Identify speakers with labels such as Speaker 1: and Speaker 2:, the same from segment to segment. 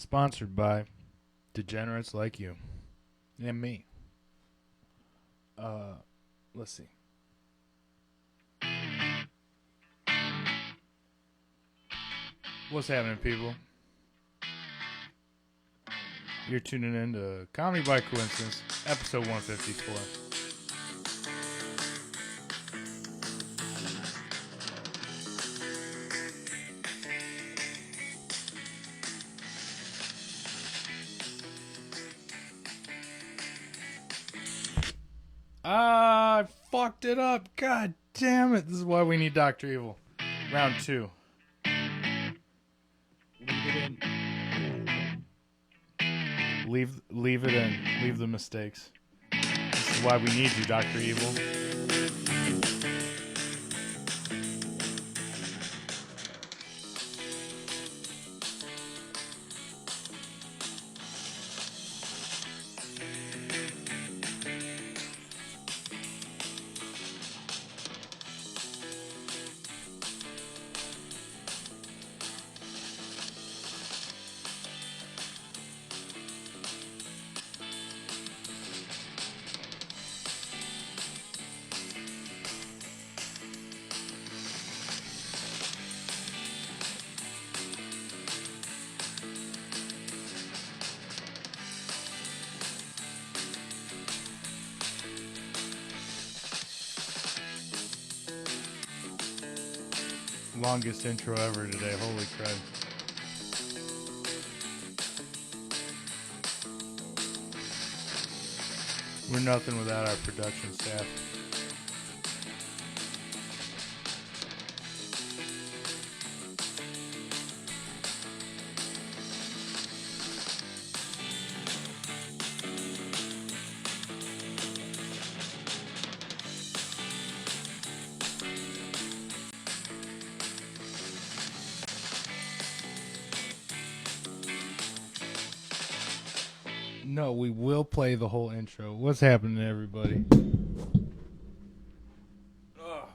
Speaker 1: Sponsored by degenerates like you and me. Let's see. What's happening, people? You're tuning in to Comedy by Coincidence, episode 154. I fucked it up. God damn it. This is why we need Dr. Evil. Round 2. Leave it in. Leave the mistakes. This is why we need you, Dr. Evil. Longest intro ever today. Holy crap. We're nothing without our production staff. No, we will play the whole intro. What's happening, everybody? Ugh.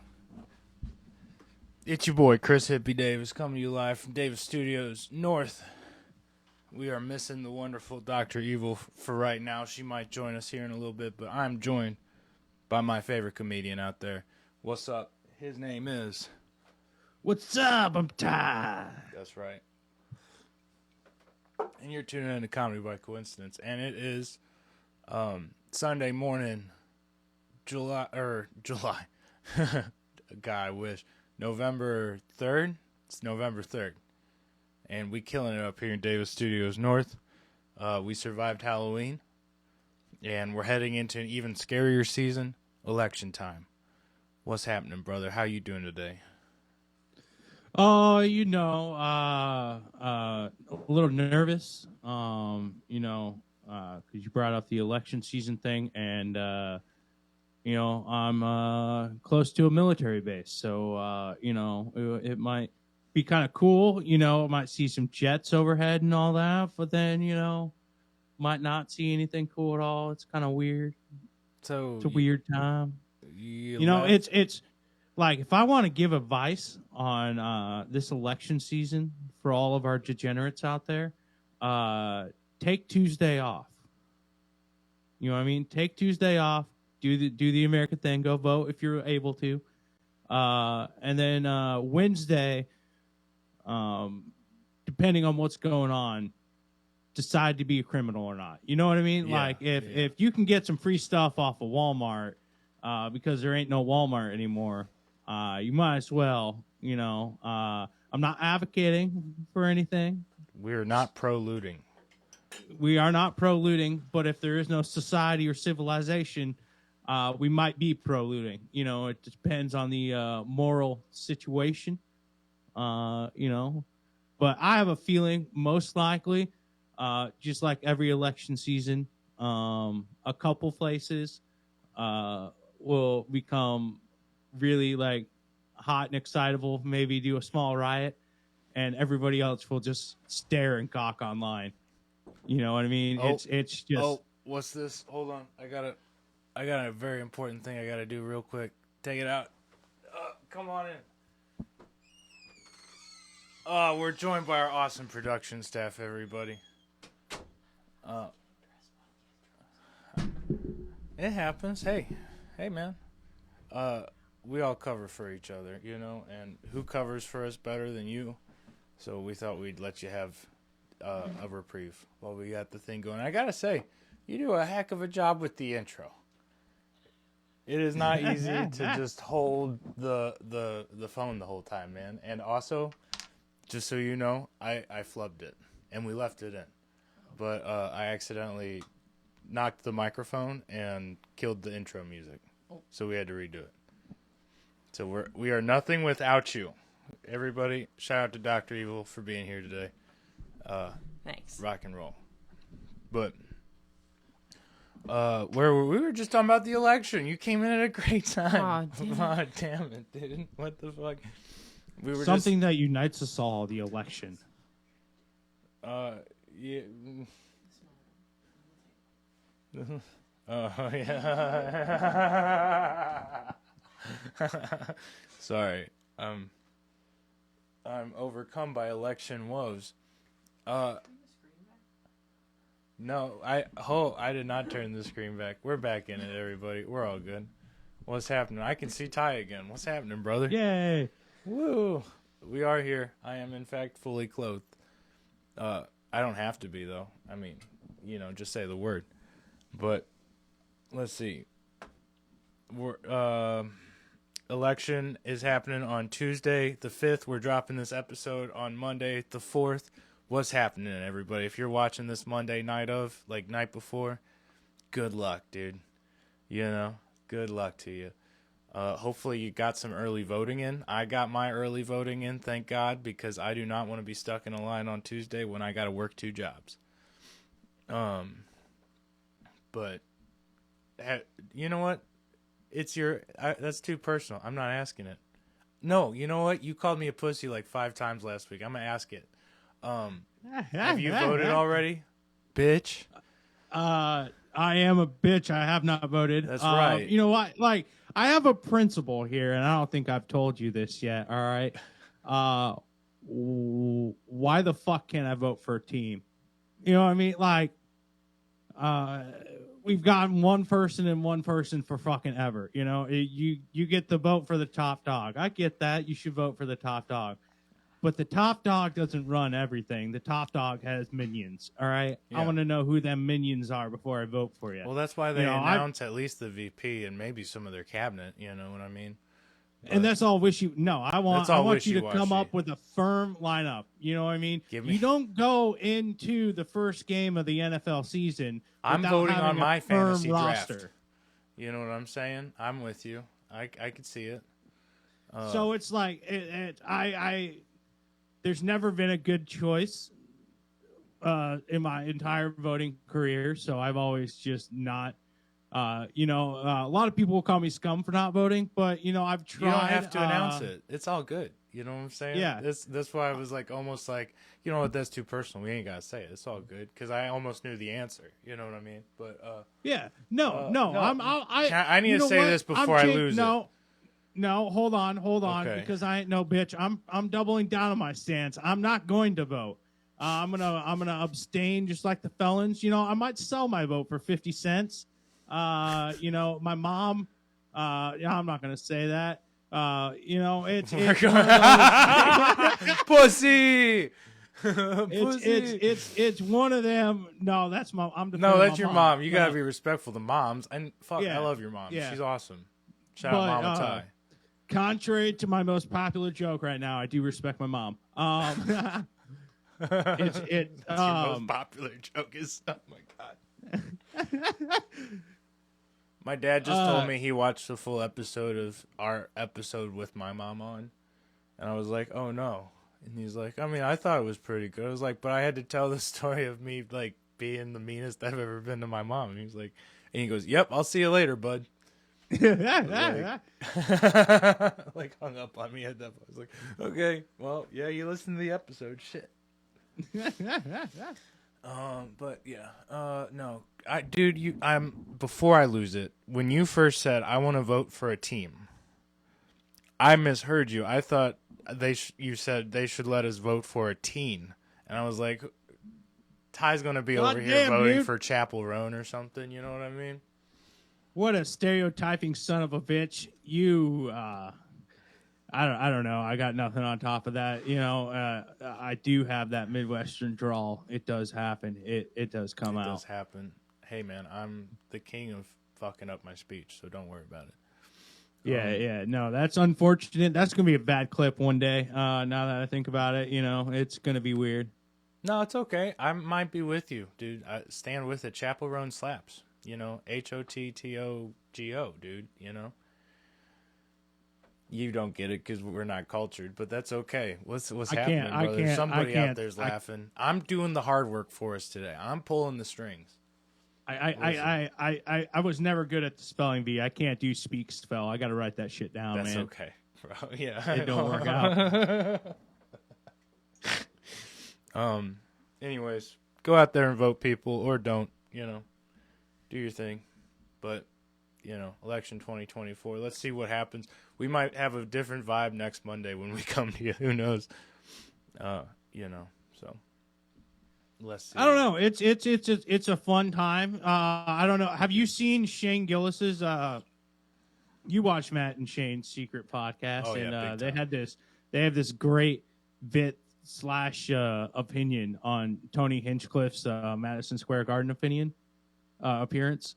Speaker 1: It's your boy, Chris Hippie Davis, coming to you live from Davis Studios North. We are missing the wonderful Dr. Evil for right now. She might join us here in a little bit, but I'm joined by my favorite comedian out there. What's up? His name is...
Speaker 2: What's up? I'm Ty.
Speaker 1: That's right. And you're tuning in to Comedy by Coincidence, and it is Sunday morning, July. God, I wish. November 3rd? It's November 3rd. And we killing it up here in Davis Studios North. We survived Halloween, and we're heading into an even scarier season, election time. What's happening, brother? How you doing today?
Speaker 2: Oh, a little nervous, because you brought up the election season thing, and, I'm close to a military base, so, it might be kind of cool, I might see some jets overhead and all that, but then, might not see anything cool at all. It's kind of weird.
Speaker 1: So
Speaker 2: it's a weird time. It's like, if I want to give advice on this election season for all of our degenerates out there, take Tuesday off. You know what I mean? Take Tuesday off. Do the American thing. Go vote if you're able to. And then Wednesday, depending on what's going on, decide to be a criminal or not. You know what I mean?
Speaker 1: Yeah,
Speaker 2: like, if you can get some free stuff off of Walmart, because there ain't no Walmart anymore, you might as well, I'm not advocating for anything.
Speaker 1: We're not pro-looting.
Speaker 2: We are not pro-looting, but if there is no society or civilization, we might be pro-looting. It depends on the moral situation, But I have a feeling, most likely, just like every election season, a couple places will become really like hot and excitable, maybe do a small riot, and everybody else will just stare and gawk online. You know what I mean? It's just...
Speaker 1: Oh, what's this? Hold on. I got a very important thing I got to do real quick. Take it out. Come on in. We're joined by our awesome production staff, everybody. Uh, it happens. Hey, man. We all cover for each other, you know, and who covers for us better than you? So we thought we'd let you have a reprieve while we got the thing going. I gotta say, you do a heck of a job with the intro. It is not easy to just hold the phone the whole time, man. And also, just so you know, I flubbed it, and we left it in. But I accidentally knocked the microphone and killed the intro music. So we had to redo it. So we are nothing without you. Everybody, shout out to Dr. Evil for being here today.
Speaker 3: Thanks.
Speaker 1: Rock and roll. But where we were just talking about the election. You came in at a great time. Oh, damn it, dude. What the fuck? We were
Speaker 2: something that unites us all, the election.
Speaker 1: Yeah. Oh, yeah. Sorry. I'm overcome by election woes. No, I did not turn the screen back. We're back in it, everybody. We're all good. What's happening? I can see Ty again. What's happening, brother?
Speaker 2: Yay!
Speaker 1: Woo! We are here. I am, in fact, fully clothed. I don't have to be, though. I mean, you know, just say the word. But let's see. Election is happening on Tuesday, the 5th. We're dropping this episode on Monday, the 4th. What's happening, everybody? If you're watching this Monday night before, good luck, dude. You know, good luck to you. Hopefully you got some early voting in. I got my early voting in, thank God, because I do not want to be stuck in a line on Tuesday when I got to work 2 jobs. But you know what? That's too personal. I'm not asking it. No, you know what? You called me a pussy like 5 times last week. I'm gonna ask it. Have you voted already, bitch?
Speaker 2: I am a bitch. I have not voted.
Speaker 1: That's right.
Speaker 2: You know what? Like, I have a principle here, and I don't think I've told you this yet. All right. Why the fuck can't I vote for a team? You know what I mean? Like, we've gotten one person and one person for fucking ever. You know, you get the vote for the top dog. I get that. You should vote for the top dog. But the top dog doesn't run everything. The top dog has minions, all right? Yeah. I want to know who them minions are before I vote for you.
Speaker 1: Well, that's why they announce at least the VP and maybe some of their cabinet, you know what I mean? But
Speaker 2: and that's all I want you to come up with a firm lineup. You know what I mean? You don't go into the first game of the NFL season
Speaker 1: I'm voting on my fantasy
Speaker 2: roster.
Speaker 1: Draft. You know what I'm saying? I'm with you. I could see it.
Speaker 2: So it's like there's never been a good choice in my entire voting career, so I've always just not, a lot of people will call me scum for not voting, but, you know, I've tried.
Speaker 1: You don't have to announce it. It's all good. You know what I'm saying?
Speaker 2: Yeah.
Speaker 1: That's why I was like, almost like, you know what, that's too personal. We ain't got to say it. It's all good, because I almost knew the answer. You know what I mean? But
Speaker 2: yeah. No.
Speaker 1: I need to say this before I lose it.
Speaker 2: No, hold on,
Speaker 1: Okay.
Speaker 2: because I ain't no bitch. I'm doubling down on my stance. I'm not going to vote. I'm gonna abstain, just like the felons. You know, I might sell my vote for 50 cents. You know, my mom. I'm not gonna say that. You know, it's one of those...
Speaker 1: pussy.
Speaker 2: It's one of them. No, that's my.
Speaker 1: No, that's your mom. You gotta be respectful to moms. And fuck, yeah. I love your mom. Yeah. She's awesome. Shout out Mama Ty.
Speaker 2: Contrary to my most popular joke right now, I do respect my mom.
Speaker 1: That's your most popular joke is, oh my God. My dad just told me he watched the full episode of our episode with my mom on. And I was like, oh no. And he's like, I mean, I thought it was pretty good. I was like, but I had to tell the story of me, like, being the meanest I've ever been to my mom. And he's like, and he goes, yep, I'll see you later, bud. Like hung up on me at that point. I was like, okay, well, yeah, you listened to the episode, shit. But yeah, no, before I lose it, when you first said I want to vote for a team, I misheard you. I thought you said they should let us vote for a teen, and I was like, Ty's gonna be
Speaker 2: God
Speaker 1: over here
Speaker 2: damn,
Speaker 1: voting
Speaker 2: dude.
Speaker 1: for Chapel Roan or something. You know what I mean?
Speaker 2: What a stereotyping son of a bitch. You, I don't know. I got nothing on top of that. You know, I do have that Midwestern drawl. It does happen. It does come out.
Speaker 1: It does happen. Hey, man, I'm the king of fucking up my speech, so don't worry about it.
Speaker 2: Yeah. No, that's unfortunate. That's going to be a bad clip one day. Now that I think about it, you know, it's going to be weird.
Speaker 1: No, it's okay. I might be with you, dude. I stand with it. Chapel Roan slaps. You know, HOTTOGO, dude. You know, you don't get it because we're not cultured, but that's okay. What's happening, brother? Somebody out there's laughing. I'm doing the hard work for us today. I'm pulling the strings.
Speaker 2: I was never good at the spelling bee. I can't do speak spell. I got to write that shit down,
Speaker 1: That's
Speaker 2: man.
Speaker 1: okay, bro. Yeah,
Speaker 2: it don't work out.
Speaker 1: Anyways, go out there and vote, people, or don't. You know, do your thing. But you know, election 2024. Let's see what happens. We might have a different vibe next Monday when we come to you. Who knows? You know, so. Let's see.
Speaker 2: I don't know. It's a fun time. I don't know. Have you seen Shane Gillis's? You watch Matt and Shane's secret podcast,
Speaker 1: oh, yeah,
Speaker 2: and they have this great bit / opinion on Tony Hinchcliffe's Madison Square Garden appearance.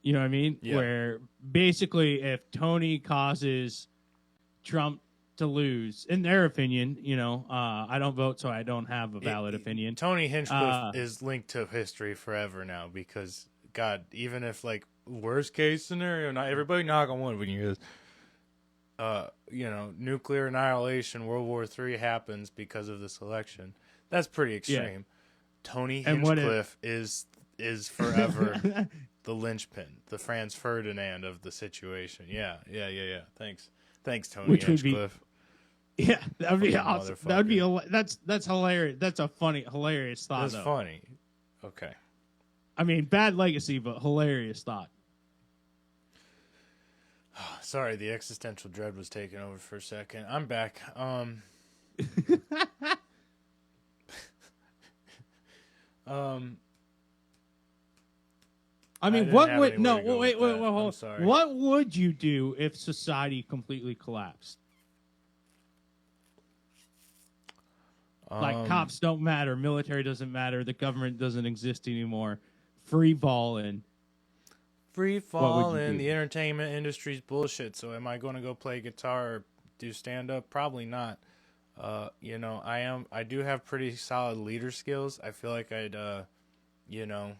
Speaker 2: You know what I mean?
Speaker 1: Yeah.
Speaker 2: Where basically, if Tony causes Trump to lose, in their opinion, you know, I don't vote, so I don't have a valid opinion.
Speaker 1: Tony Hinchcliffe is linked to history forever now because, God, even if, like, worst case scenario, not everybody knock on wood when you hear this, you know, nuclear annihilation, World War III happens because of this election. That's pretty extreme.
Speaker 2: Yeah.
Speaker 1: Tony Hinchcliffe is forever the linchpin, the Franz Ferdinand of the situation. Yeah. Thanks, Tony Hinchcliffe.
Speaker 2: Yeah, that would be awesome. That would be that's hilarious. That's a hilarious thought.
Speaker 1: That's funny. Okay.
Speaker 2: I mean, bad legacy, but hilarious thought.
Speaker 1: Sorry, the existential dread was taking over for a second. I'm back.
Speaker 2: I mean, what would wait, hold. What would you do if society completely collapsed? Like cops don't matter, military doesn't matter, the government doesn't exist anymore. Free balling,
Speaker 1: the entertainment industry's bullshit. So am I going to go play guitar or do stand up? Probably not. You know, I do have pretty solid leader skills. I feel like I'd you know,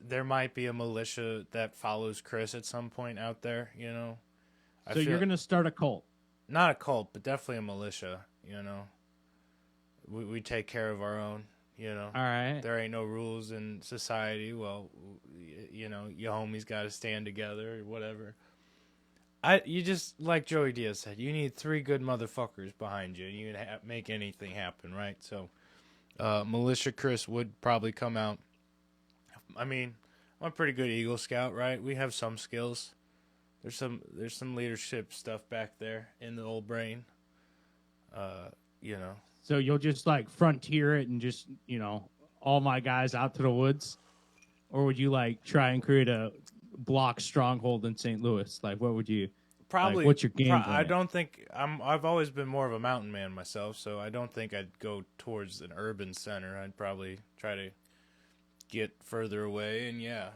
Speaker 1: there might be a militia that follows Chris at some point out there, you know.
Speaker 2: So you're going to start a cult?
Speaker 1: Not a cult, but definitely a militia, you know. We take care of our own, you know.
Speaker 2: All right.
Speaker 1: There ain't no rules in society. Well, you know, your homies got to stand together or whatever. You just, like Joey Diaz said, you need 3 good motherfuckers behind you, and you can make anything happen, right? So, militia Chris would probably come out. I mean, I'm a pretty good Eagle Scout, right? We have some skills. There's some leadership stuff back there in the old brain. You know.
Speaker 2: So you'll just like frontier it and just, you know, all my guys out to the woods? Or would you like try and create a block stronghold in St. Louis? Like what would you
Speaker 1: probably
Speaker 2: what's your game plan?
Speaker 1: I don't think I've always been more of a mountain man myself, so I don't think I'd go towards an urban center. I'd probably try to get further away, and yeah.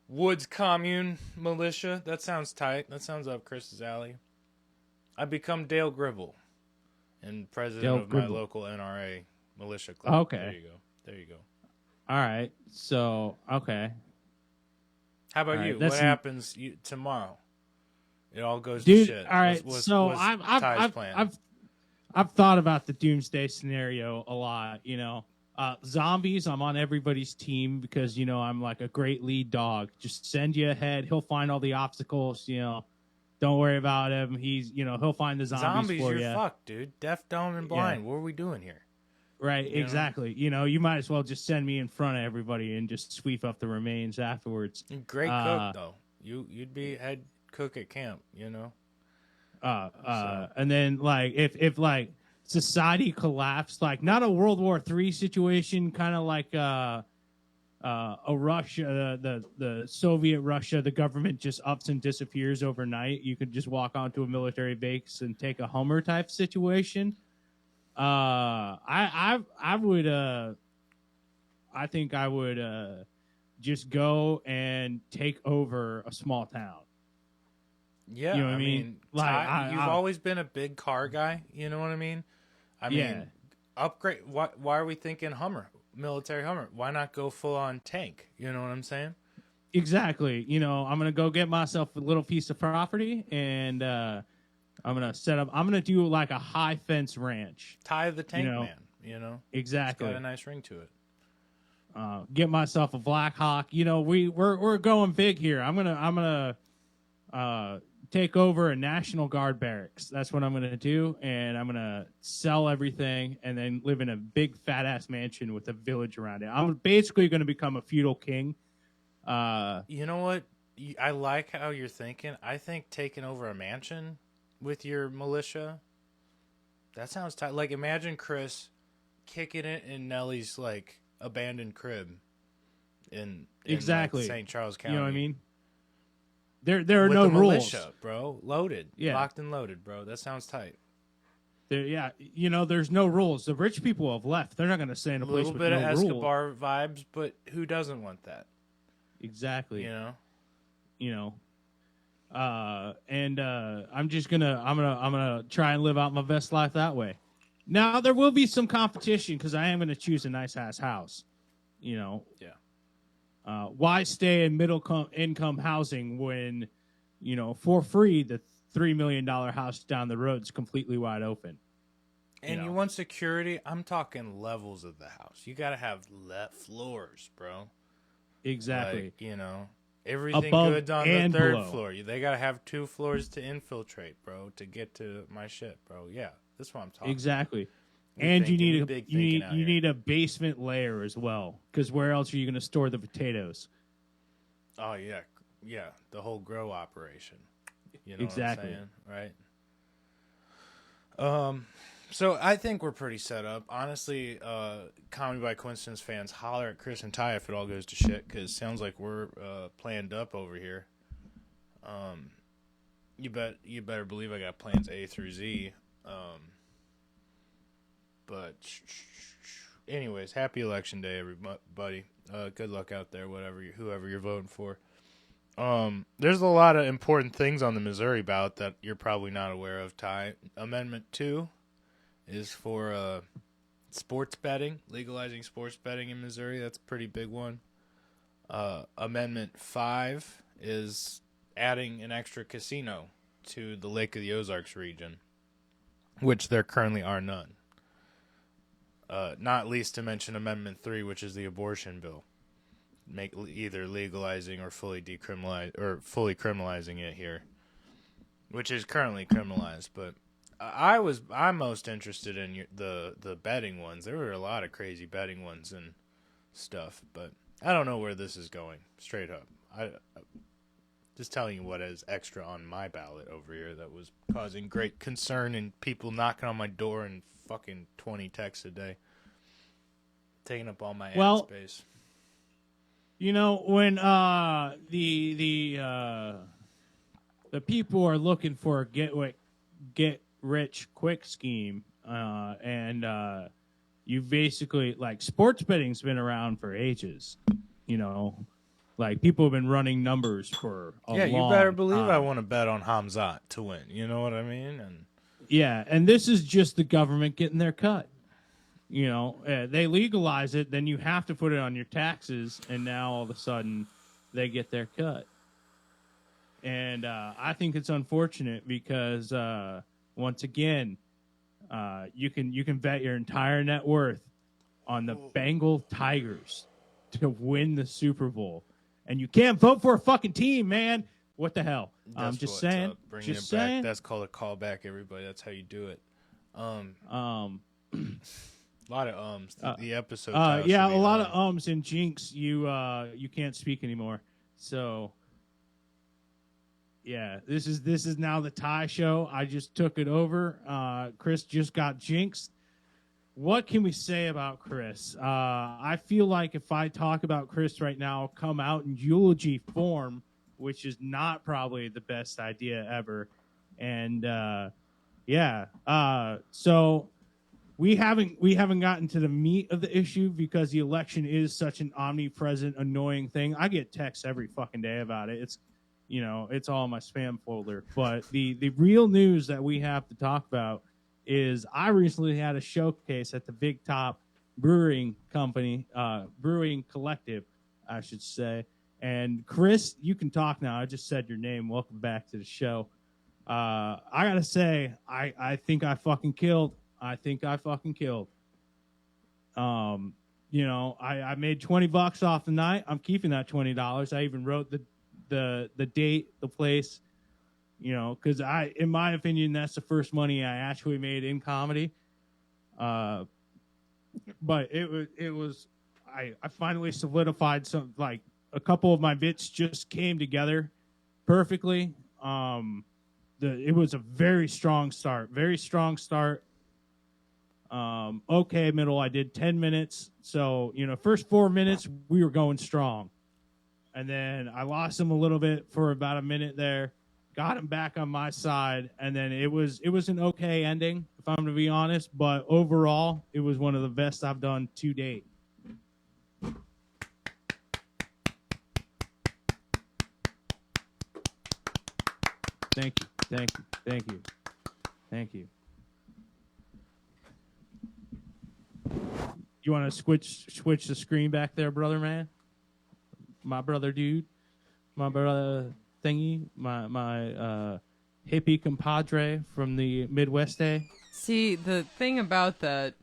Speaker 1: Woods commune militia. That sounds tight. That sounds up Chris's alley. I become Dale Gribble and president of my local NRA militia club.
Speaker 2: Okay.
Speaker 1: There you go.
Speaker 2: All right. So, okay.
Speaker 1: How about you? What happens tomorrow? It all goes to shit.
Speaker 2: All right. I've thought about the doomsday scenario a lot, you know. Zombies, I'm on everybody's team because, you know, I'm like a great lead dog. Just send you ahead. He'll find all the obstacles, you know. Don't worry about him. He'll find the zombies for you.
Speaker 1: You're fucked, dude. Deaf, dumb, and blind. Yeah. What are we doing here?
Speaker 2: Right, exactly. You know, you might as well just send me in front of everybody and just sweep up the remains afterwards.
Speaker 1: Great cook, though. You'd be head cook at camp, you know.
Speaker 2: And then, like, if like, society collapsed, like not a World War III situation, kind of like a Russia, the Soviet Russia, the government just ups and disappears overnight. You could just walk onto a military base and take a Hummer type situation. I think I would just go and take over a small town.
Speaker 1: Yeah,
Speaker 2: You know what I mean? Like,
Speaker 1: you've always been a big car guy. You know what I mean? I mean, upgrade. Why are we thinking Hummer, military Hummer? Why not go full on tank? You know what I'm saying?
Speaker 2: Exactly. You know, I'm gonna go get myself a little piece of property, and I'm gonna set up. I'm gonna do like a high fence ranch.
Speaker 1: Ty the Tank Man. You know,
Speaker 2: exactly.
Speaker 1: It's got a nice ring to it.
Speaker 2: Get myself a Black Hawk. You know, we're going big here. I'm gonna take over a National Guard barracks. That's what I'm gonna do, and I'm gonna sell everything, and then live in a big fat ass mansion with a village around it. I'm basically gonna become a feudal king.
Speaker 1: You know what? I like how you're thinking. I think taking over a mansion with your militia, that sounds tight. Like, imagine Chris kicking it in Nellie's like abandoned crib in
Speaker 2: exactly
Speaker 1: like, St. Charles County.
Speaker 2: You know what I mean? There are
Speaker 1: with
Speaker 2: no
Speaker 1: the
Speaker 2: rules,
Speaker 1: militia, bro. Loaded, locked and loaded, bro. That sounds tight.
Speaker 2: You know, there's no rules. The rich people have left. They're not going to stay in a place with no rules.
Speaker 1: A little bit of Escobar vibes, but who doesn't want that?
Speaker 2: Exactly.
Speaker 1: You
Speaker 2: know. I'm just gonna try and live out my best life that way. Now there will be some competition because I am gonna choose a nice ass house. You know.
Speaker 1: Yeah.
Speaker 2: Why stay in middle income housing when, you know, for free the $3 million house down the road is completely wide open?
Speaker 1: And you want security? I'm talking levels of the house. You got to have floors, bro.
Speaker 2: Exactly.
Speaker 1: Like, you know, everything
Speaker 2: above
Speaker 1: good on
Speaker 2: and
Speaker 1: the third
Speaker 2: below.
Speaker 1: floor. They got to have 2 floors to infiltrate, bro, to get to my shit, bro. Yeah, that's what I'm talking
Speaker 2: Exactly.
Speaker 1: about.
Speaker 2: And you need a basement layer as well, because where else are you going to store the potatoes?
Speaker 1: Oh, yeah, the whole grow operation. You know
Speaker 2: exactly.
Speaker 1: what I'm saying, right? So I think we're pretty set up. Honestly, Comedy by Coincidence fans, holler at Chris and Ty if it all goes to shit, because it sounds like we're planned up over here. You better believe I got plans A through Z. But anyways, happy election day, everybody. Good luck out there, whoever you're voting for. There's a lot of important things on the Missouri ballot that you're probably not aware of, Ty. Amendment 2 is for sports betting, legalizing sports betting in Missouri. That's a pretty big one. Amendment 5 is adding an extra casino to the Lake of the Ozarks region, which there currently are none. Not least to mention Amendment 3, which is the abortion bill. Either legalizing or fully criminalizing it here, which is currently criminalized. But I'm most interested in the betting ones. There were a lot of crazy betting ones and stuff, but I don't know where this is going. Straight up, I just telling you what is extra on my ballot over here that was causing great concern and people knocking on my door and fucking 20 texts a day, taking up all my ad space.
Speaker 2: You know, when the people are looking for a get rich quick scheme, and you basically, like, sports betting's been around for ages. You know, like, people have been running numbers for a long time.
Speaker 1: Yeah, you better believe I want to bet on Hamzat to win. You know what I mean?
Speaker 2: And this is just the government getting their cut. You know, they legalize it, then you have to put it on your taxes, and now all of a sudden they get their cut. And I think it's unfortunate because once again, you can bet your entire net worth on the Bengal Tigers to win the Super Bowl, and you can't vote for a fucking team, man. What the hell? I'm just saying.
Speaker 1: Bringing it back. That's called a callback, everybody. That's how you do it. A lot of ums. The episode.
Speaker 2: Yeah, a lot of ums and jinx. You can't speak anymore. So Yeah, this is now the Ty show. I just took it over. Chris just got jinxed. What can we say about Chris? I feel like if I talk about Chris right now, I'll come out in eulogy form, which is not probably the best idea ever. And so we haven't gotten to the meat of the issue because the election is such an omnipresent, annoying thing. I get texts every fucking day about it. It's all in my spam folder. But the real news that we have to talk about is I recently had a showcase at the Big Top Brewing Company, Brewing Collective, I should say. And Chris, you can talk now. I just said your name. Welcome back to the show. I gotta say, I think I fucking killed. I made $20 off the night. I'm keeping that $20. I even wrote the date, the place, because in my opinion, that's the first money I actually made in comedy. But it was I finally solidified some, like, a couple of my bits just came together perfectly. It was a very strong start. Okay, middle. I did 10 minutes. So, first 4 minutes, we were going strong. And then I lost him a little bit for about a minute there, got him back on my side. And then it was an okay ending, if I'm to be honest. But overall, it was one of the best I've done to date. Thank you. You want to switch the screen back there, brother man? My brother dude, my brother thingy, my hippie compadre from the Midwest.
Speaker 3: See, the thing about that,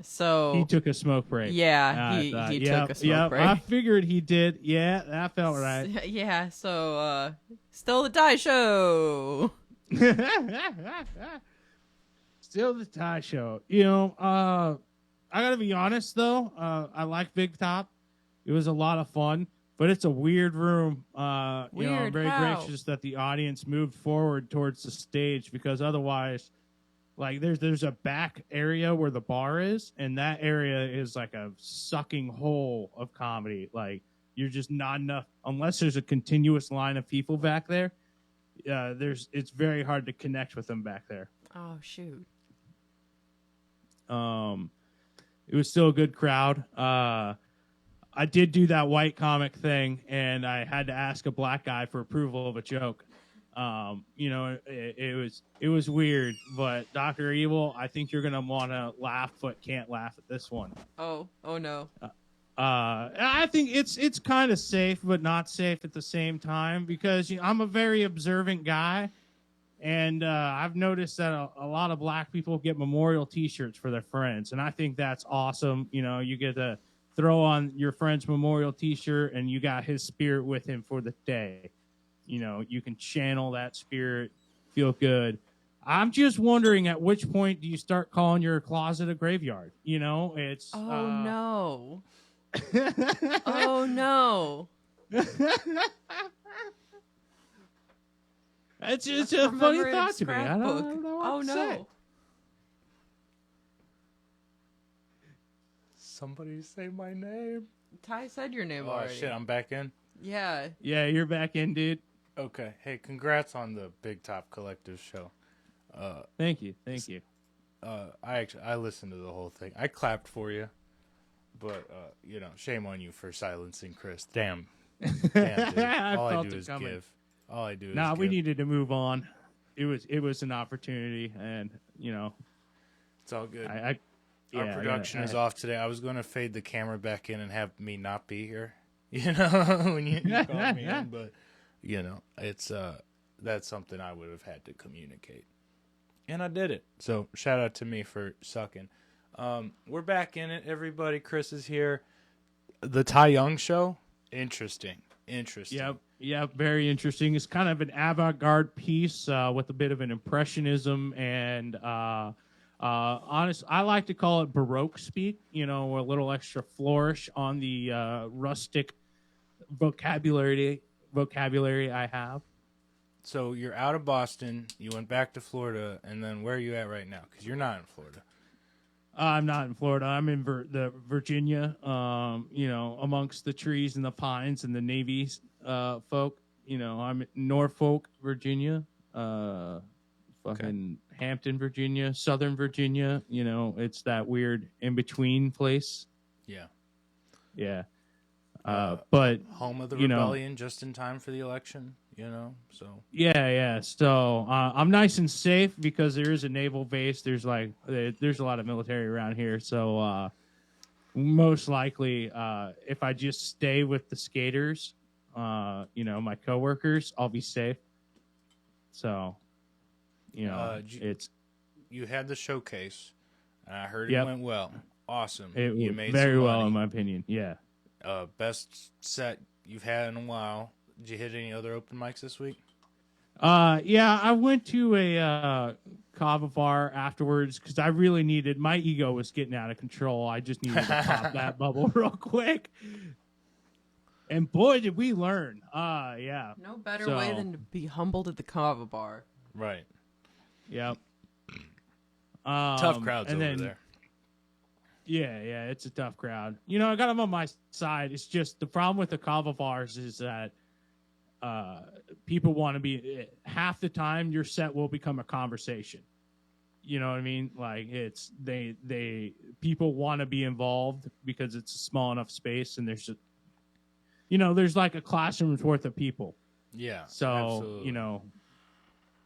Speaker 3: so
Speaker 2: he took a smoke break.
Speaker 3: Yeah, he took a smoke break.
Speaker 2: I figured he did. Yeah, that felt right.
Speaker 3: Yeah, so still the Ty show.
Speaker 2: Still the Ty show. I gotta be honest though. I like Big Top. It was a lot of fun, but it's a weird room. I'm very gracious that the audience moved forward towards the stage, because otherwise, like, there's a back area where the bar is, and that area is like a sucking hole of comedy. Like, you're just not enough unless there's a continuous line of people back there. It's very hard to connect with them back there.
Speaker 3: Oh shoot.
Speaker 2: It was still a good crowd. I did do that white comic thing, and I had to ask a black guy for approval of a joke. It was weird, but Dr. Evil, I think you're gonna want to laugh, but can't laugh at this one.
Speaker 3: Oh no.
Speaker 2: I think it's kind of safe, but not safe at the same time, because I'm a very observant guy, and I've noticed that a lot of black people get memorial T-shirts for their friends, and I think that's awesome. You get to throw on your friend's memorial T-shirt, and you got his spirit with him for the day. You can channel that spirit, feel good. I'm just wondering, at which point do you start calling your closet a graveyard? It's
Speaker 3: no. Oh no.
Speaker 2: It's a funny thought to me. I don't know what to say.
Speaker 1: Somebody say my name.
Speaker 3: Ty said your name already.
Speaker 1: Oh shit, I'm back in.
Speaker 3: Yeah.
Speaker 2: Yeah, you're back in, dude.
Speaker 1: Okay. Hey, congrats on the Big Top Collective show.
Speaker 2: Thank you.
Speaker 1: I listened to the whole thing. I clapped for you, but shame on you for silencing Chris. Damn dude. All I do is give. All I do is give.
Speaker 2: We needed to move on. It was an opportunity, and
Speaker 1: it's all good.
Speaker 2: Our
Speaker 1: production is off today. I was going to fade the camera back in and have me not be here, when you called me in, but it's that's something I would have had to communicate, and I did it. So shout out to me for sucking. We're back in it, everybody. Chris is here. The Ty Young Show, interesting.
Speaker 2: Yep, very interesting. It's kind of an avant-garde piece with a bit of an impressionism and I like to call it Baroque speak, a little extra flourish on the rustic vocabulary vocabulary I have.
Speaker 1: So you're out of Boston. You went back to Florida, and then where are you at right now? Because you're not in Florida.
Speaker 2: I'm not in Florida. I'm in Virginia. Amongst the trees and the pines and the Navy folk. I'm in Norfolk, Virginia. Fucking Hampton, Virginia, Southern Virginia. It's that weird in between place.
Speaker 1: Yeah.
Speaker 2: Yeah. But
Speaker 1: home of the rebellion, just in time for the election. So
Speaker 2: yeah. So I'm nice and safe because there is a naval base. There's a lot of military around here. So most likely, if I just stay with the skaters, my coworkers, I'll be safe. So, it's
Speaker 1: you had the showcase, and I heard it went well. Awesome.
Speaker 2: You
Speaker 1: made
Speaker 2: very
Speaker 1: some
Speaker 2: well,
Speaker 1: money.
Speaker 2: in my opinion. Yeah.
Speaker 1: Best set you've had in a while. Did you hit any other open mics this week?
Speaker 2: Yeah, I went to a kava bar afterwards because I really needed. My ego was getting out of control. I just needed to pop that bubble real quick. And boy, did we learn. Yeah.
Speaker 3: No better way than to be humbled at the kava bar.
Speaker 1: Right.
Speaker 2: Yep.
Speaker 1: Tough crowds over there.
Speaker 2: Yeah, it's a tough crowd. I got them on my side. It's just the problem with the kava bars is that people want to be half the time your set will become a conversation. You know what I mean? Like people want to be involved because it's a small enough space and there's there's like a classroom's worth of people.
Speaker 1: Yeah.
Speaker 2: So,
Speaker 1: absolutely.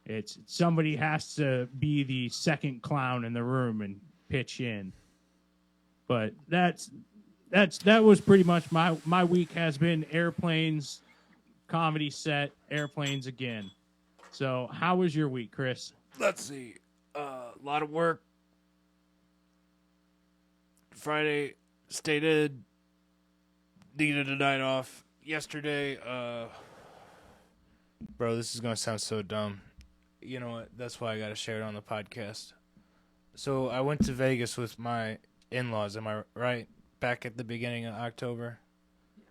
Speaker 2: It's somebody has to be the second clown in the room and pitch in. But that was pretty much my week has been airplanes, comedy set, airplanes again. So how was your week, Chris?
Speaker 1: Let's see. A lot of work. Friday, stayed in. Needed a night off. Yesterday, bro, this is going to sound so dumb. You know what? That's why I got to share it on the podcast. So I went to Vegas with my in-laws, am I right? Back at the beginning of October.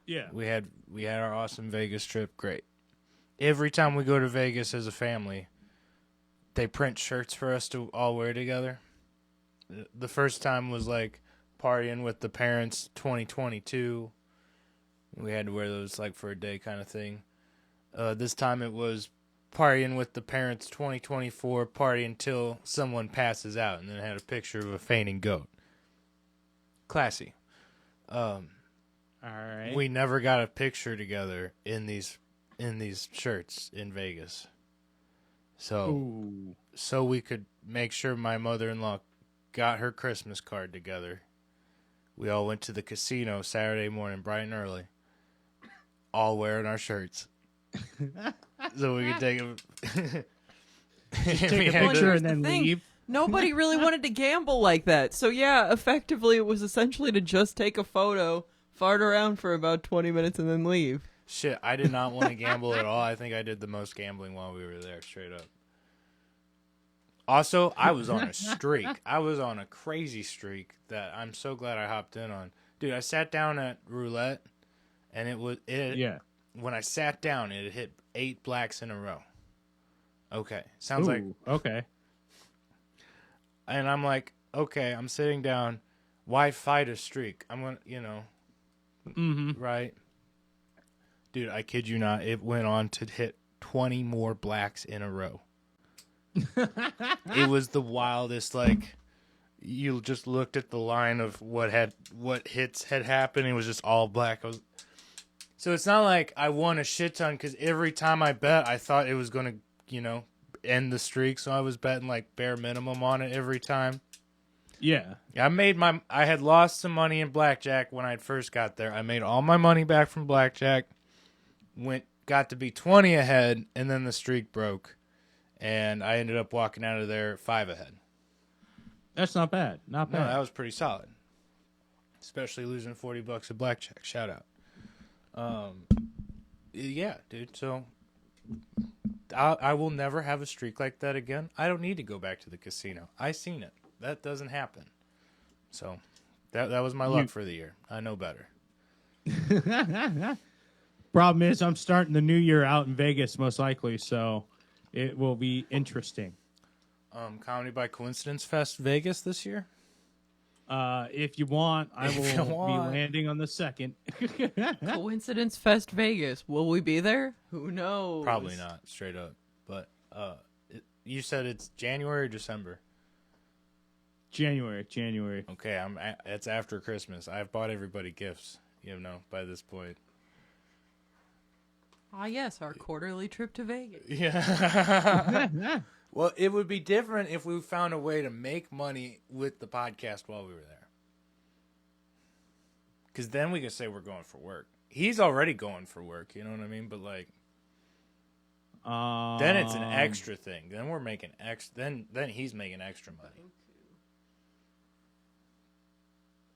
Speaker 2: Yeah.
Speaker 1: We had our awesome Vegas trip. Great. Every time we go to Vegas as a family, they print shirts for us to all wear together. The first time was like partying with the parents 2022. We had to wear those like for a day kind of thing. This time it was partying with the parents 2024, party until someone passes out, and then had a picture of a fainting goat. Classy.
Speaker 2: All right.
Speaker 1: We never got a picture together in these shirts in Vegas. So we could make sure my mother-in-law got her Christmas card together. We all went to the casino Saturday morning, bright and early, all wearing our shirts. So we could take a
Speaker 2: picture and then leave.
Speaker 3: Nobody really wanted to gamble like that. So yeah, effectively it was essentially to just take a photo, fart around for about 20 minutes and then leave.
Speaker 1: Shit, I did not want to gamble at all. I think I did the most gambling while we were there, straight up. Also, I was on a streak. I was on a crazy streak that I'm so glad I hopped in on. Dude, I sat down at roulette, and when I sat down, it hit 8 blacks in a row. Okay, sounds like...
Speaker 2: Okay.
Speaker 1: And I'm like, okay, I'm sitting down. Why fight a streak? I'm going to, right? Dude, I kid you not. It went on to hit 20 more blacks in a row. It was the wildest, like, you just looked at the line of what hits had happened. It was just all black. So it's not like I won a shit ton because every time I bet, I thought it was going to, end the streak. So I was betting like bare minimum on it every time.
Speaker 2: Yeah.
Speaker 1: I had lost some money in blackjack when I first got there. I made all my money back from blackjack. Got to be 20 ahead, and then the streak broke. And I ended up walking out of there 5 ahead.
Speaker 2: That's not bad. Not bad.
Speaker 1: No, that was pretty solid. Especially losing $40 at blackjack. Shout out. Yeah, dude. So I will never have a streak like that again. I don't need to go back to the casino. I seen it. That doesn't happen. So that was my luck for the year. I know better.
Speaker 2: Problem is, I'm starting the new year out in Vegas, most likely, so it will be interesting.
Speaker 1: Comedy by Coincidence Fest Vegas this year.
Speaker 2: If you want, I
Speaker 1: If you
Speaker 2: will be
Speaker 1: want.
Speaker 2: landing on the 2nd.
Speaker 3: Coincidence Fest Vegas. Will we be there? Who knows?
Speaker 1: Probably not, straight up. But you said it's January or December.
Speaker 2: January.
Speaker 1: Okay, it's after Christmas. I've bought everybody gifts, by this point.
Speaker 3: Ah, yes, our quarterly trip to Vegas.
Speaker 1: Yeah. Well, it would be different if we found a way to make money with the podcast while we were there. Because then we could say we're going for work. He's already going for work, you know what I mean? But, like, then it's an extra thing. Then we're making then he's making extra money.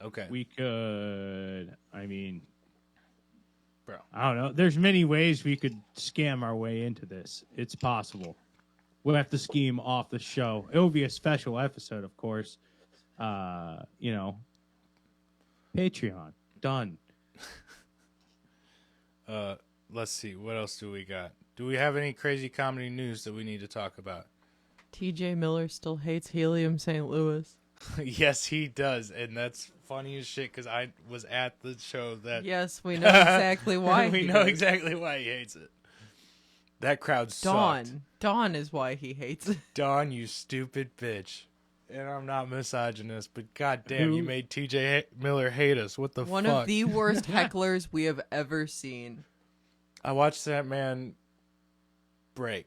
Speaker 1: Okay.
Speaker 2: We could,
Speaker 1: Bro.
Speaker 2: I don't know. There's many ways we could scam our way into this. It's possible. We'll have to scheme off the show. It will be a special episode, of course. Patreon. Done.
Speaker 1: Let's see. What else do we got? Do we have any crazy comedy news that we need to talk about?
Speaker 3: TJ Miller still hates Helium St. Louis.
Speaker 1: Yes, he does. And that's funny as shit because I was at the show that...
Speaker 3: Yes, we know exactly why
Speaker 1: we know exactly why he hates it. That crowd sucked.
Speaker 3: Dawn is why he hates it.
Speaker 1: Dawn, you stupid bitch. And I'm not misogynist, but goddamn, you made TJ Miller hate us. What the fuck?
Speaker 3: One of the worst hecklers we have ever seen.
Speaker 1: I watched that man break.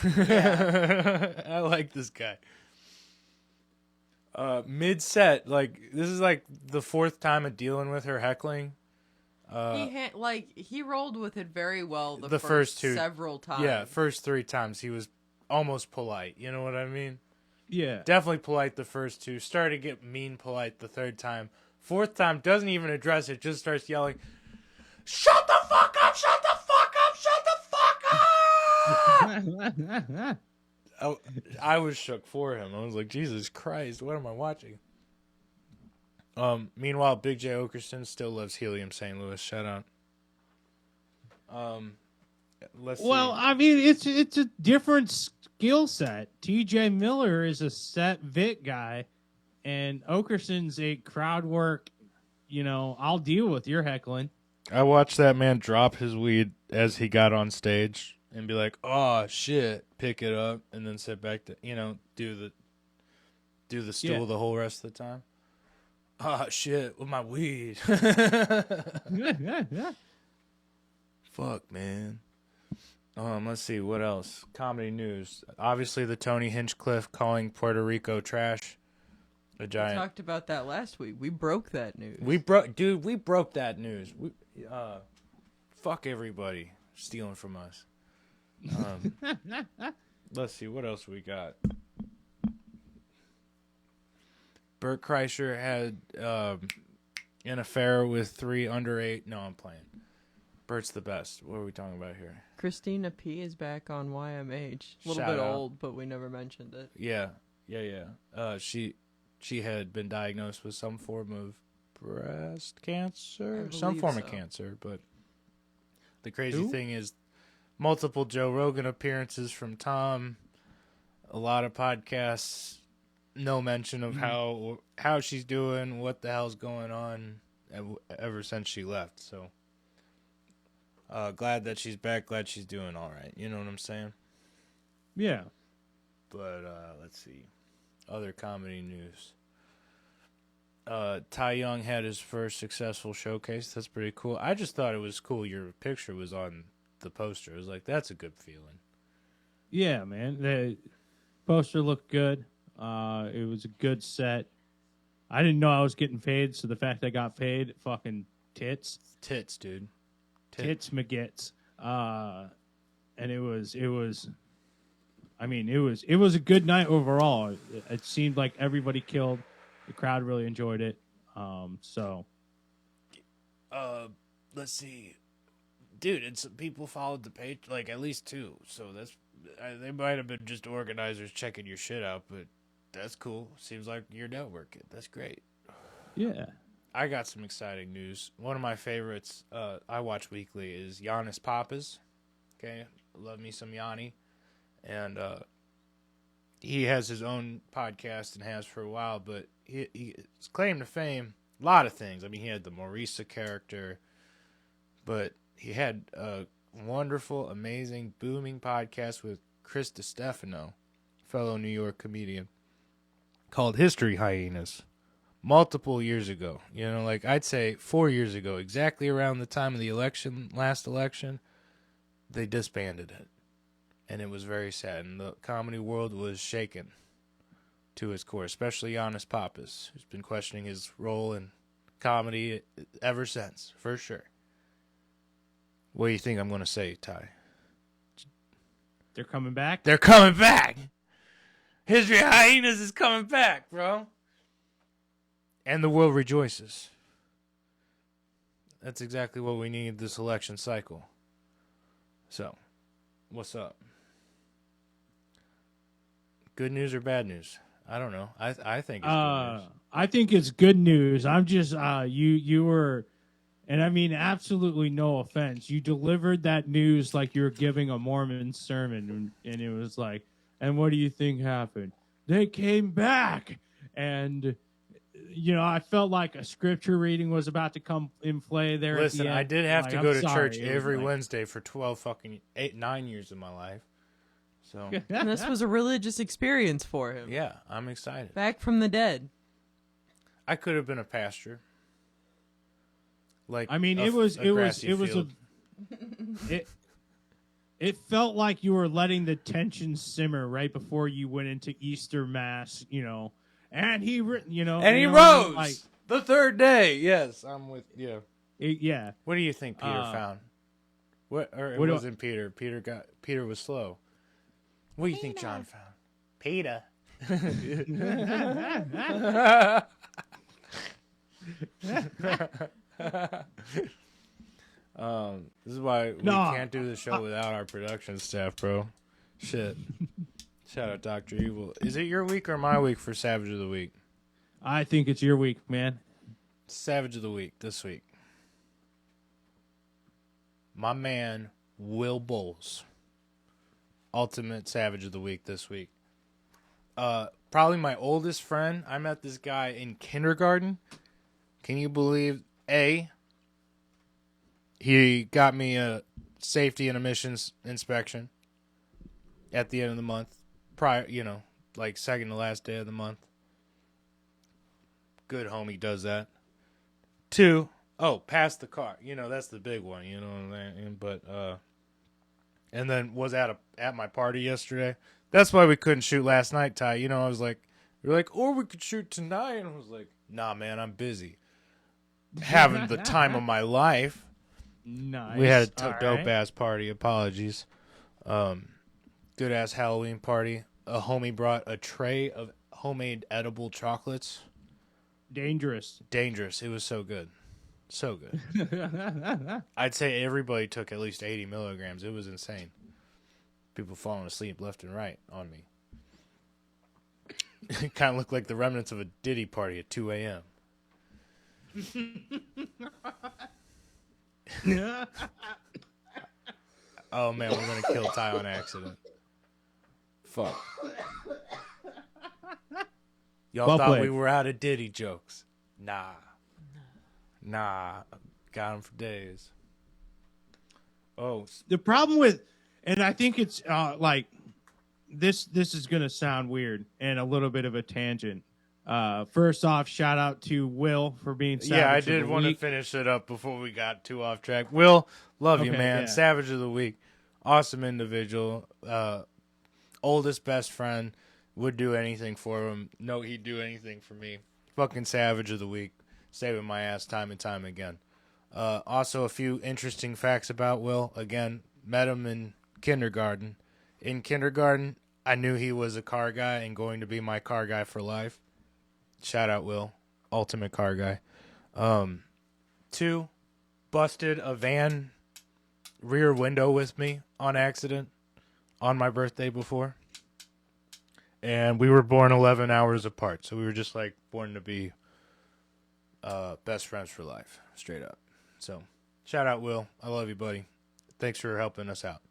Speaker 3: Yeah.
Speaker 1: I like this guy. Mid-set, this is the fourth time of dealing with her heckling.
Speaker 3: He rolled with it very well
Speaker 1: the first two
Speaker 3: several times.
Speaker 1: Yeah, first 3 times he was almost polite. You know what I mean?
Speaker 2: Yeah.
Speaker 1: Definitely polite the first 2. Started to get mean polite the 3rd time. 4th time doesn't even address it. Just starts yelling, "Shut the fuck up! Shut the fuck up! Shut the fuck up!" I was shook for him. I was like, Jesus Christ, what am I watching? Meanwhile, Big J Okerson still loves Helium St. Louis. Shout out. Let's see.
Speaker 2: Well, it's a different skill set. TJ Miller is a set Vic guy, and Okerson's a crowd work. I'll deal with your heckling.
Speaker 1: I watched that man drop his weed as he got on stage and be like, "Oh shit," pick it up, and then sit back to do the stool the whole rest of the time. Oh shit, with my weed.
Speaker 2: Yeah.
Speaker 1: Fuck, man. Let's see what else. Comedy news. Obviously, the Tony Hinchcliffe calling Puerto Rico trash. A giant.
Speaker 3: We talked about that last week. We broke that news.
Speaker 1: We broke that news. Fuck everybody stealing from us. Let's see what else we got. Bert Kreischer had an affair with 3 under 8. No, I'm playing. Bert's the best. What are we talking about here?
Speaker 3: Christina P. is back on YMH. A little
Speaker 1: Shout
Speaker 3: bit
Speaker 1: out.
Speaker 3: old, but we never mentioned it.
Speaker 1: Yeah. She had been diagnosed with some form of breast cancer, some form of cancer. But the crazy thing is, multiple Joe Rogan appearances from Tom, a lot of podcasts, no mention of how she's doing, what the hell's going on ever since she left. So glad that she's back, glad she's doing all right. You know what I'm saying?
Speaker 2: Yeah.
Speaker 1: But let's see. Other comedy news. Ty Young had his first successful showcase. That's pretty cool. I just thought it was cool your picture was on the poster. It was like, that's a good feeling.
Speaker 2: Yeah, man. The poster looked good. It was a good set. I didn't know I was getting paid, so the fact I got paid, fucking tits.
Speaker 1: Tits, dude.
Speaker 2: Tits McGits. And it was a good night overall. It seemed like everybody killed. The crowd really enjoyed it.
Speaker 1: Let's see. Dude, it's people followed the page, like at least 2. So they might have been just organizers checking your shit out, but that's cool. Seems like you're networking. That's great.
Speaker 2: Yeah.
Speaker 1: I got some exciting news. One of my favorites I watch weekly is Giannis Papas. Okay, love me some Yanni. And he has his own podcast and has for a while, but his claim to fame, a lot of things. I mean, he had the Maurisa character, but he had a wonderful, amazing, booming podcast with Chris DiStefano, fellow New York comedian, called History Hyenas. Multiple years ago, like I'd say 4 years ago, exactly around the time of the election, last election, they disbanded it. And it was very sad. And the comedy world was shaken to its core, especially Giannis Papas, who's been questioning his role in comedy ever since, for sure. What do you think I'm going to say, Ty?
Speaker 2: They're coming back?
Speaker 1: They're coming back! History Hyenas is coming back, bro. And the world rejoices. That's exactly what we need this election cycle. So, what's up? Good news or bad news? I don't know. I think it's good news.
Speaker 2: I think it's good news. I'm just you were, and I mean absolutely no offense. You delivered that news like you were giving a Mormon sermon, and it was like, and what do you think happened? They came back, and I felt like a scripture reading was about to come in play there.
Speaker 1: Listen,
Speaker 2: at the end.
Speaker 1: I did have to
Speaker 2: I'm
Speaker 1: go to
Speaker 2: sorry.
Speaker 1: church
Speaker 2: It was
Speaker 1: every
Speaker 2: like-
Speaker 1: Wednesday for 9 years of my life. So,
Speaker 3: And this was a religious experience for him.
Speaker 1: yeah, I'm excited.
Speaker 3: Back from the dead.
Speaker 1: I could have been a pastor. Like,
Speaker 2: I mean,
Speaker 1: it was
Speaker 2: it felt like you were letting the tension simmer right before you went into Easter Mass, and he,
Speaker 1: and he rose
Speaker 2: like,
Speaker 1: the third day. Yes, I'm with you.
Speaker 2: Yeah.
Speaker 1: What do you think Peter found? What? Or it
Speaker 2: What do
Speaker 1: wasn't Peter. Peter was slow. What do you think John found? Peter. This is why we can't do the show without our production staff, bro. Shit. Shout out Dr. Evil. Is it your week or my week for Savage of the Week?
Speaker 2: I think it's your week, man.
Speaker 1: Savage of the Week this week. My man, Will Bowles. Ultimate Savage of the Week this week. Probably my oldest friend. I met this guy in kindergarten. Can you believe, he got me a safety and emissions inspection at the end of the month. Prior, like second to last day of the month. Good homie does that. 2, pass the car. That's the big one, you know what I mean? But, and then was at my party yesterday. That's why we couldn't shoot last night, Ty. I was like, you're like, or we could shoot tonight. And I was like, nah, man, I'm busy. Having the time of my life.
Speaker 2: Nice.
Speaker 1: We had a
Speaker 2: All right.
Speaker 1: dope-ass party. Apologies. Good-ass Halloween party. A homie brought a tray of homemade edible chocolates.
Speaker 2: Dangerous.
Speaker 1: Dangerous. It was so good. So good. I'd say everybody took at least 80 milligrams. It was insane. People falling asleep left and right on me. It kind of looked like the remnants of a Diddy party at 2 a.m. Oh, man, we're going to kill Ty on accident. Fuck. Y'all
Speaker 2: Well
Speaker 1: thought
Speaker 2: played.
Speaker 1: we were out of Diddy jokes. Nah. Got him for days. Oh.
Speaker 2: The problem with, and I think it's like this is going to sound weird and a little bit of a tangent. First off, shout out to Will for being Savage
Speaker 1: Yeah, I
Speaker 2: of the
Speaker 1: did want to
Speaker 2: Week.
Speaker 1: finish it up before we got too off track. Will, love you,
Speaker 2: Okay,
Speaker 1: man.
Speaker 2: yeah.
Speaker 1: Savage of the Week. Awesome individual. Oldest best friend. Would do anything for him. No, he'd do anything for me. Fucking Savage of the Week. Saving my ass time and time again. Also, a few interesting facts about Will. Again, met him in kindergarten. In kindergarten, I knew he was a car guy and going to be my car guy for life. Shout out, Will. Ultimate car guy. 2, busted a van rear window with me on accident on my birthday before. And we were born 11 hours apart. So we were just like born to be best friends for life, straight up. So, shout out, Will. I love you, buddy. Thanks for helping us out.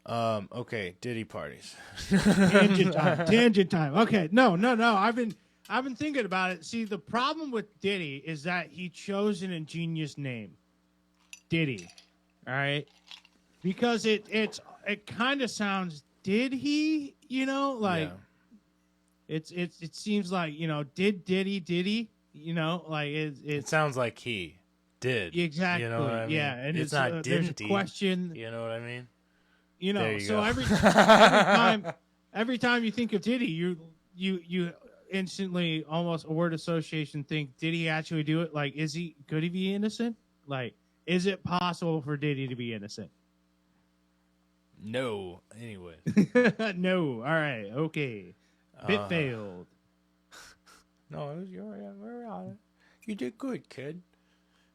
Speaker 1: Okay, Diddy parties.
Speaker 2: Tangent time. Tangent time. Okay. No. I've been thinking about it. See, the problem with Diddy is that he chose an ingenious name. Diddy. All right. Because it kind of sounds, did he? You know, like it seems like, you know, did he? You know, like
Speaker 1: it sounds like he did.
Speaker 2: Exactly.
Speaker 1: You know what I mean?
Speaker 2: Yeah, and
Speaker 1: it's not
Speaker 2: there's
Speaker 1: didn't
Speaker 2: a question.
Speaker 1: You know what I mean?
Speaker 2: You know,
Speaker 1: you
Speaker 2: so
Speaker 1: go.
Speaker 2: every time you think of Diddy, you instantly almost a word association think, did he actually do it? Like, could he be innocent? Like, is it possible for Diddy to be innocent?
Speaker 1: No. Anyway.
Speaker 2: No. All right. Okay. Bit failed.
Speaker 1: No, it was we're on it. You did good, kid.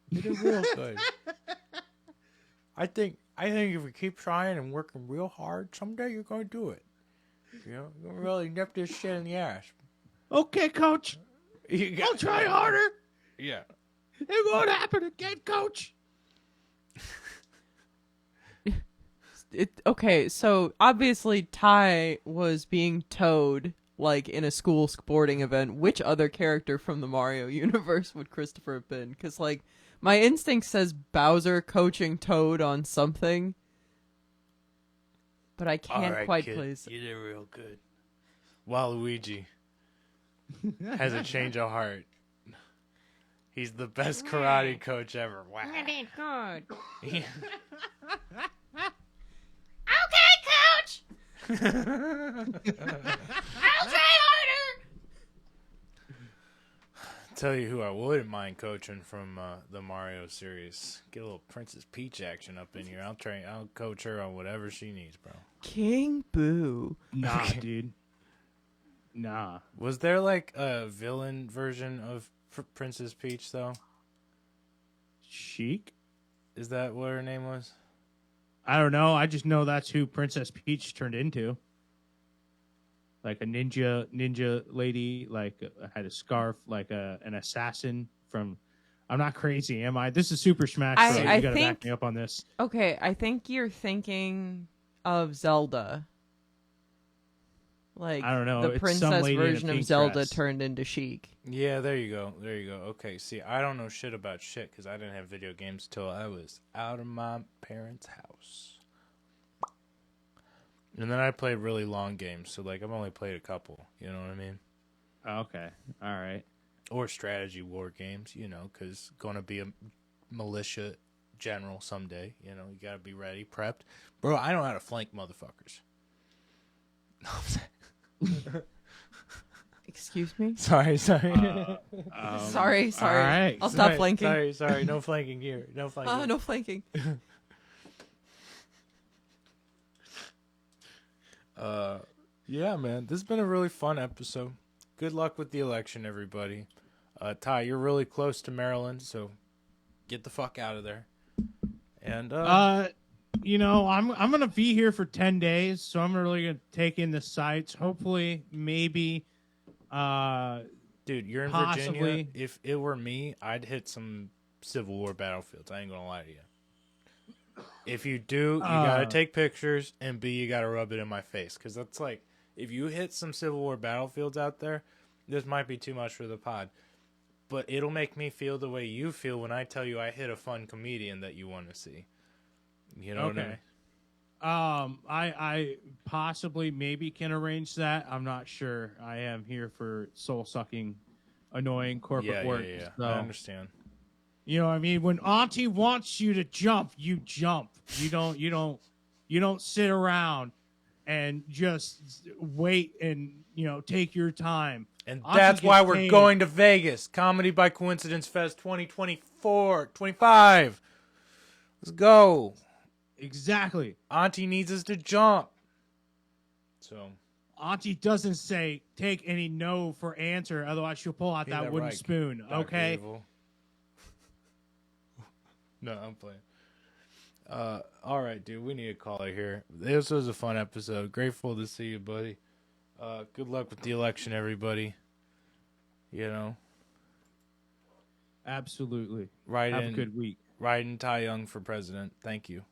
Speaker 1: You did real good. I think if we keep trying and working real hard, someday you're gonna do it. You know, you're gonna really nip this shit in the ass.
Speaker 2: Okay, coach. I'll try harder.
Speaker 1: Yeah.
Speaker 2: It won't happen again, coach.
Speaker 3: Okay, so obviously Ty was being towed like in a school sporting event. Which other character from the Mario universe would Christopher have been? Because like my instinct says Bowser coaching Toad on something, but I can't quite place.
Speaker 1: You did real good. Waluigi has a change of heart. He's the best karate coach ever. Wow.
Speaker 3: You did good.
Speaker 1: Yeah.
Speaker 3: Okay, coach. I'll try harder.
Speaker 1: Tell you who I wouldn't mind coaching from the Mario series. Get a little Princess Peach action up in here. I'll coach her on whatever she needs, bro.
Speaker 3: King Boo.
Speaker 2: Nah, dude. Nah.
Speaker 1: Was there like a villain version of Princess Peach though?
Speaker 2: Chic?
Speaker 1: Is that what her name was?
Speaker 2: I don't know. I just know that's who Princess Peach turned into. Like a ninja lady, like had a scarf, like an assassin from. I'm not crazy, am I? This is Super Smash Bros. You gotta back me up on this.
Speaker 3: Okay, I think you're thinking of Zelda. Like,
Speaker 2: I don't know.
Speaker 3: The
Speaker 2: It's
Speaker 3: princess
Speaker 2: some lady in a
Speaker 3: version of
Speaker 2: pink
Speaker 3: Zelda
Speaker 2: dress.
Speaker 3: turned into Sheik.
Speaker 1: Yeah, there you go. Okay, see, I don't know shit about shit because I didn't have video games till I was out of my parents' house. And then I played really long games, so like I've only played a couple. You know what I mean?
Speaker 2: Okay, all right.
Speaker 1: Or strategy war games, you know, because going to be a militia general someday. You know, you got to be ready, prepped. Bro, I know how to flank motherfuckers.
Speaker 3: Excuse me?
Speaker 1: Sorry.
Speaker 3: Sorry.
Speaker 2: All right.
Speaker 3: I'll stop flanking.
Speaker 1: Sorry. No flanking here. No flanking.
Speaker 3: No flanking.
Speaker 1: Yeah, man. This has been a really fun episode. Good luck with the election, everybody. Ty, you're really close to Maryland, so get the fuck out of there. And
Speaker 2: you know, I'm gonna be here for 10 days, so I'm really gonna take in the sights. Hopefully, maybe.
Speaker 1: Dude, you're in
Speaker 2: possibly.
Speaker 1: Virginia. If it were me, I'd hit some Civil War battlefields. I ain't gonna lie to you. If you do, you gotta take pictures, and B, you gotta rub it in my face, because that's like, if you hit some Civil War battlefields out there, this might be too much for the pod, but it'll make me feel the way you feel when I tell you I hit a fun comedian that you want to see. You know what I mean?
Speaker 2: I possibly maybe can arrange that. I'm not sure. I am here for soul sucking, annoying corporate work.
Speaker 1: Yeah.
Speaker 2: So,
Speaker 1: I understand.
Speaker 2: you know what I mean? When Auntie wants you to jump, you jump. You don't sit around and just wait and, you know, take your time.
Speaker 1: And
Speaker 2: Auntie
Speaker 1: that's why
Speaker 2: gets
Speaker 1: we're
Speaker 2: paid.
Speaker 1: going to Vegas. Comedy by Coincidence Fest 2025. Let's go.
Speaker 2: Exactly.
Speaker 1: Auntie needs us to jump. So,
Speaker 2: Auntie doesn't say take any no for answer, otherwise she'll pull out that wooden spoon.
Speaker 1: Dr.
Speaker 2: Okay.
Speaker 1: Evil. No, I'm playing. All right, dude. We need a caller here. This was a fun episode. Grateful to see you, buddy. Good luck with the election, everybody. You know.
Speaker 2: Absolutely.
Speaker 1: Write
Speaker 2: Have
Speaker 1: in,
Speaker 2: a good week.
Speaker 1: write in Ty Young for president. Thank you.